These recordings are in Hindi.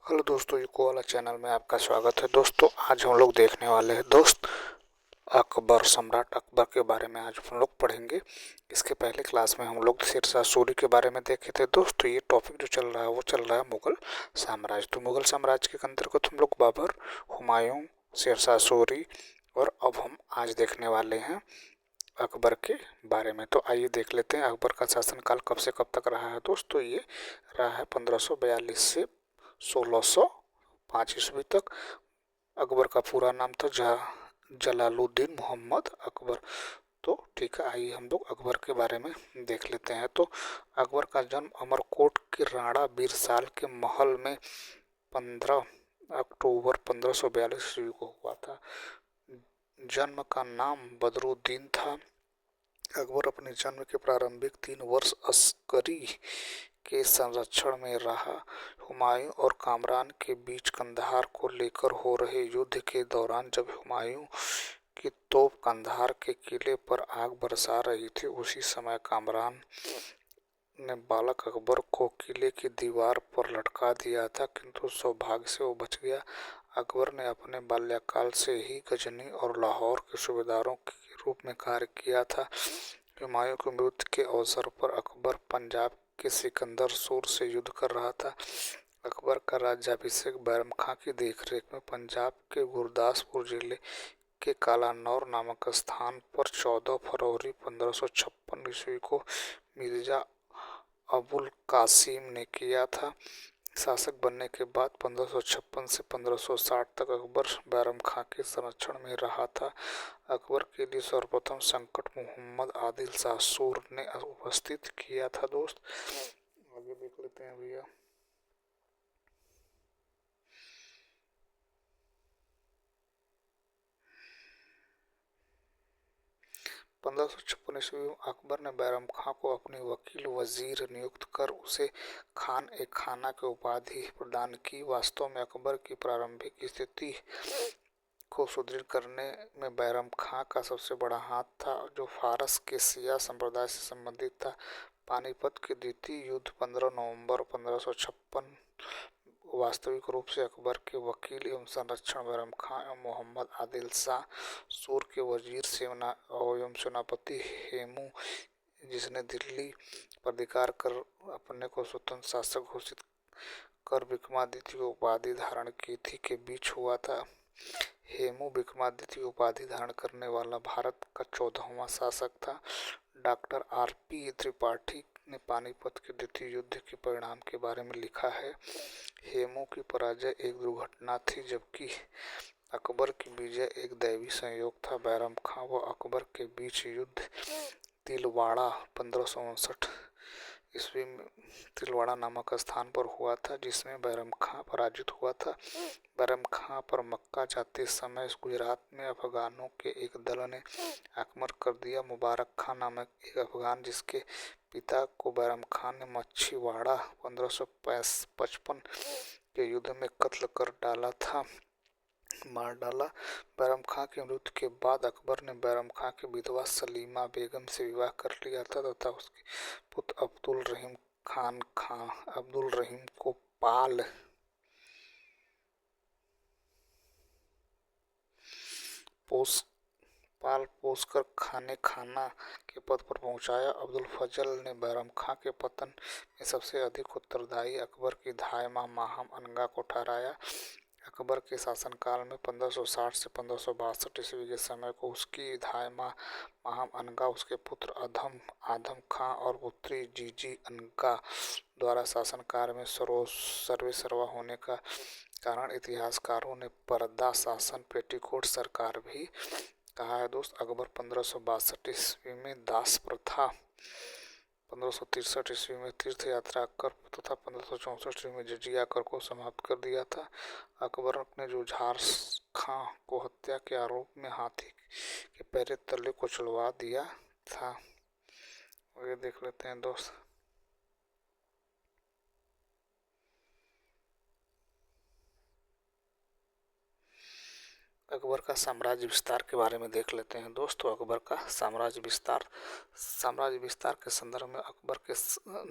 हेलो दोस्तों, इको वाला चैनल में आपका स्वागत है। दोस्तों, आज हम लोग देखने वाले हैं अकबर, सम्राट अकबर के बारे में आज हम लोग पढ़ेंगे। इसके पहले क्लास में हम लोग शेरशाह सूरी के बारे में देखे थे। दोस्तों, ये टॉपिक जो चल रहा है वो चल रहा है मुगल साम्राज्य। तो मुगल साम्राज्य के अंतर्गत हम लोग बाबर, हुमायूं, शेरशाह सूरी और अब हम आज देखने वाले हैं अकबर के बारे में। तो आइए देख लेते हैं अकबर का शासनकाल कब से कब तक रहा है। दोस्तों, ये रहा है 1542 से 1605 ईस्वी तक। अकबर का पूरा नाम था जलालुद्दीन मोहम्मद अकबर। तो ठीक है, आइए हम लोग अकबर के बारे में देख लेते हैं। तो अकबर का जन्म अमरकोट के राणा बीरसाल के महल में 15 अक्टूबर 1542 ईस्वी को हुआ था। जन्म का नाम बदरुद्दीन था। अकबर अपने जन्म के प्रारंभिक 3 वर्ष अस्करी के संरक्षण में रहा। हुमायूं और कामरान के बीच कंधार को लेकर हो रहे युद्ध के दौरान जब हुमायूं की तोप कंधार के किले पर आग बरसा रही थी, उसी समय कामरान ने बालक अकबर को किले की दीवार पर लटका दिया था, किंतु सौभाग्य से वो बच गया। अकबर ने अपने बाल्यकाल से ही गजनी और लाहौर के सूबेदारों के रूप में कार्य किया था। हुमायूं की मृत्यु के अवसर पर अकबर पंजाब के सिकंदर सूर से युद्ध कर रहा था। अकबर का राज्याभिषेक बैरम खां की देखरेख में पंजाब के गुरदासपुर जिले के कालानौर नामक स्थान पर 14 फरवरी 1556 ईस्वी को मिर्जा अबुल कासिम ने किया था। शासक बनने के बाद 1556 से 1560 तक अकबर बैरम खां के संरक्षण में रहा था। अकबर के लिए सर्वप्रथम संकट मोहम्मद आदिल शाह सूर ने उपस्थित किया था। दोस्त, आगे देख लेते हैं भैया। 1556 ईस्वी में अकबर ने बैरम खां को अपने वकील वजीर नियुक्त कर उसे खान ए खाना की उपाधि प्रदान की। वास्तव में अकबर की प्रारंभिक स्थिति को सुदृढ़ करने में बैरम खां का सबसे बड़ा हाथ था, जो फारस के शिया संप्रदाय से संबंधित था। पानीपत के द्वितीय युद्ध 15 नवंबर 1556 वास्तविक रूप से अकबर के वकील एवं संरक्षण बैरम खां एवं मोहम्मद आदिल शाह सूर के वजीर एवं सेनापति हेमू, जिसने दिल्ली पर अधिकार कर अपने को स्वतंत्र शासक घोषित कर विक्रमादित्य की उपाधि धारण की थी, के बीच हुआ था। हेमू विक्रमादित्य की उपाधि धारण करने वाला भारत का 14वां शासक था। Doctor R.P. त्रिपाठी ने पानीपत के द्वितीय युद्ध के परिणाम के बारे में लिखा है। हेमू की पराजय एक दुर्घटना थी, जबकि अकबर की विजय एक दैवी संयोग था। बैरम खां व अकबर के बीच युद्ध तिलवाड़ा 1559 ईस्वी में तिलवाड़ा नामक स्थान पर हुआ था, जिसमें बैरम खां पराजित हुआ था। बैरम खां पर मक्का जाते समय गुजरात में अफगानों के एक दल ने आक्रमण कर दिया। मुबारक खां नामक एक अफगान, जिसके पिता को बैरम खां ने मच्छीवाड़ा 1555 के युद्ध में कत्ल कर मार डाला। बैरम खां की मृत्यु के बाद अकबर ने बैरम खां की विधवा सलीमा बेगम से विवाह कर लिया था तथा उसके पुत्र अब्दुल रहीम को पोस कर खाना के पद पर पहुंचाया। अब्दुल फजल ने बैरम खां के पतन में सबसे अधिक उत्तरदायी अकबर की धाय माहम अनगा को ठहराया। अकबर के शासनकाल में 1560 से 1562 ईस्वी के समय को उसकी धाय माहम अनगा, उसके पुत्र आदम खां और पुत्री जीजी अनगा द्वारा शासन कार्य में सर्वेसर्वा होने का कारण इतिहासकारों ने पर्दा शासन, पेटीकोट सरकार भी कहा है। दोस्त, अकबर 1562 ईस्वी में दास प्रथा, 1563 ईस्वी में तीर्थ यात्रा कर तथा 1564 ईस्वी में जजिया कर को समाप्त कर दिया था। अकबर ने जुझार खां को हत्या के आरोप में हाथी के पैर तले को चलवा दिया था। ये देख लेते हैं दोस्त। अकबर का साम्राज्य विस्तार के बारे में देख लेते हैं दोस्तों। अकबर का साम्राज्य विस्तार के संदर्भ में अकबर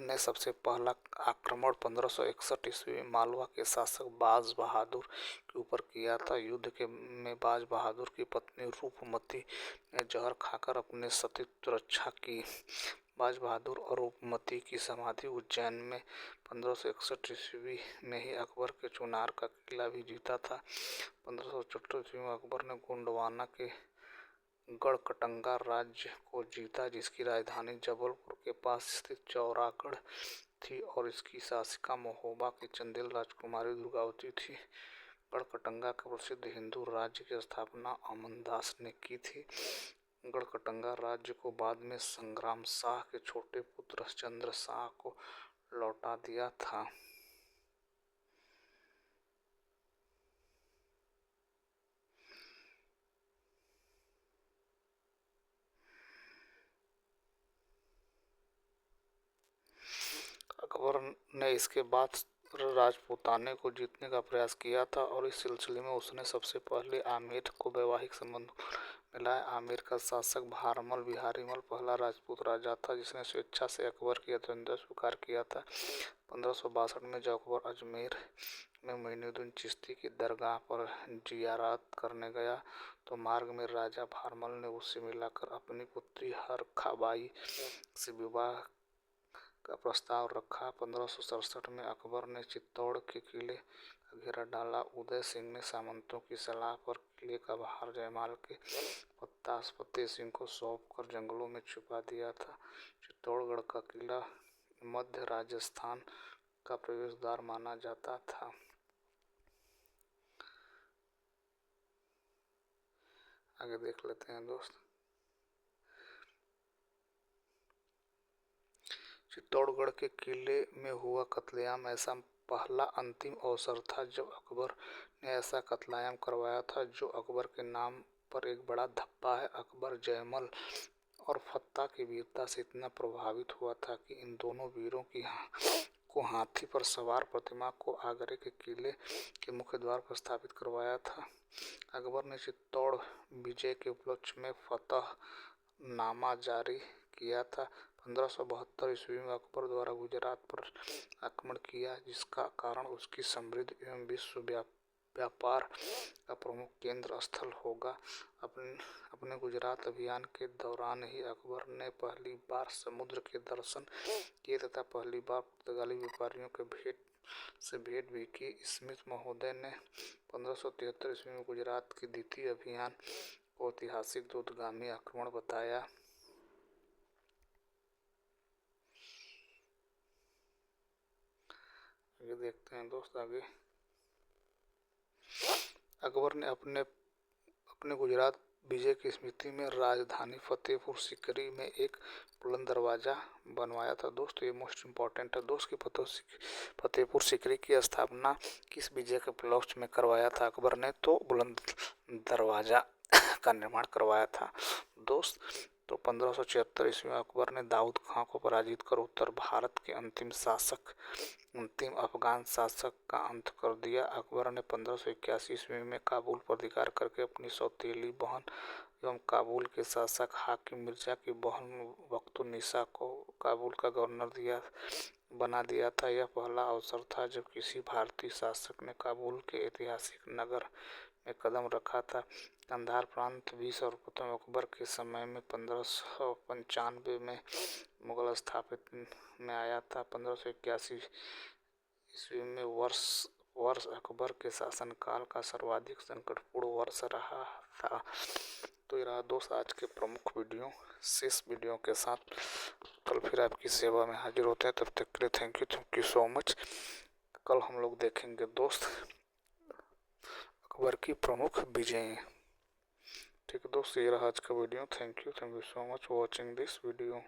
ने सबसे पहला आक्रमण 1561 ईस्वी में मालवा के शासक बाज बहादुर के ऊपर किया था। युद्ध में बाज बहादुर की पत्नी रूपमती ने जहर खाकर अपने सतीत्व रक्षा की। बाज बहादुर और रूपमती की समाधि उज्जैन में 1561 ईस्वी में ही अकबर के चुनार का किला भी जीता था। 1574 ईस्वी में अकबर ने गोंडवाना के गढ़कटंगा राज्य को जीता, जिसकी राजधानी जबलपुर के पास स्थित चौरागढ़ थी और इसकी शासिका महोबा की चंदेल राजकुमारी दुर्गावती थी। गढ़कटंगा का प्रसिद्ध हिंदू राज्य की स्थापना अमनदास ने की थी। गढ़कटंगा राज्य को बाद में संग्राम शाह के छोटे पुत्र चंद्र शाह को लौटा दिया था। अकबर ने इसके बाद राजपूताने को जीतने का प्रयास किया था और इस सिलसिले में उसने सबसे पहले आमेर को वैवाहिक संबंधों में लाया। आमेर का शासक भारमल बिहारीमल पहला राजपूत राजा था जिसने स्वेच्छा से अकबर की अधीनता स्वीकार किया था। 1562 में जब अकबर अजमेर में मोइनुद्दीन चिश्ती की दरगाह पर जियारत करने गया तो मार्ग में राजा भारमल ने उससे मिलाकर अपनी पुत्री हरखाबाई से विवाह का प्रस्ताव रखा। 1567 में अकबर ने चित्तौड़ के किले का घेरा डाला। उदय सिंह ने सामंतों की सलाह पर किले का बाहर जयमाल के पत्ता फतेह सिंह को सौंपकर जंगलों में छुपा दिया था। चित्तौड़गढ़ का किला मध्य राजस्थान का प्रवेश द्वार माना जाता था। आगे देख लेते हैं दोस्त। चित्तौड़गढ़ के किले में हुआ कत्लेआम ऐसा पहला अंतिम अवसर था जब अकबर ने ऐसा कत्लेआम करवाया था जो अकबर के नाम पर एक बड़ा धब्बा है। अकबर जयमल और फत्ता की वीरता से इतना प्रभावित हुआ था कि इन दोनों वीरों को हाथी पर सवार प्रतिमा को आगरे के किले के मुख्य द्वार पर स्थापित करवाया था। अकबर ने चित्तौड़ विजय के उपलक्ष्य में फतहनामा जारी किया था। 1572 ईस्वी में अकबर द्वारा गुजरात पर आक्रमण किया, जिसका कारण उसकी समृद्धि एवं विश्व व्यापार का प्रमुख केंद्र स्थल होगा। अपने गुजरात अभियान के दौरान ही अकबर ने पहली बार समुद्र के दर्शन किए तथा पहली बार पुर्तगाली व्यापारियों के भेंट भी की। स्मिथ महोदय ने 1573 ईस्वी में गुजरात के द्वितीय अभियान को ऐतिहासिक दूरगामी आक्रमण बताया। आगे देखते हैं दोस्त। आगे अकबर ने अपने गुजरात विजय की स्मृति में राजधानी फतेहपुर सीकरी में एक बुलंद दरवाजा बनवाया था। दोस्तों ये मोस्ट इम्पोर्टेंट है दोस्त कि फतेहपुर सीकरी की स्थापना किस विजय के उपलक्ष्य में करवाया था अकबर ने, तो बुलंद दरवाजा का निर्माण करवाया था दोस्त। तो 1576 ईस्वी में अकबर ने दाऊद खां को पराजित कर उत्तर भारत के अंतिम अफगान शासक का अंत कर दिया। अकबर ने 1581 ईस्वी में काबुल पर अधिकार करके अपनी सौतेली बहन एवं काबुल के शासक हाकिम मिर्जा की बहन बख्तुन्निसा को काबुल का गवर्नर बना दिया था। यह पहला अवसर था जब किसी भारतीय शासक ने काबुल के ऐतिहासिक नगर में कदम रखा था। कंधार प्रांत भी सर्वप्रथम अकबर के समय में 1595 में मुगल स्थापित में आया था। 1581 ईस्वी में वर्ष अकबर के शासनकाल का सर्वाधिक संकटपूर्ण वर्ष रहा था। तो ये रहा दोस्त आज के प्रमुख वीडियो। शेष वीडियो के साथ कल फिर आपकी सेवा में हाजिर होते हैं। तब तक के लिए थैंक यू सो मच। कल हम लोग देखेंगे दोस्त अकबर की प्रमुख विजय। ठीक है दोस्त, ये रहा आज का video. Thank you so much for watching this video.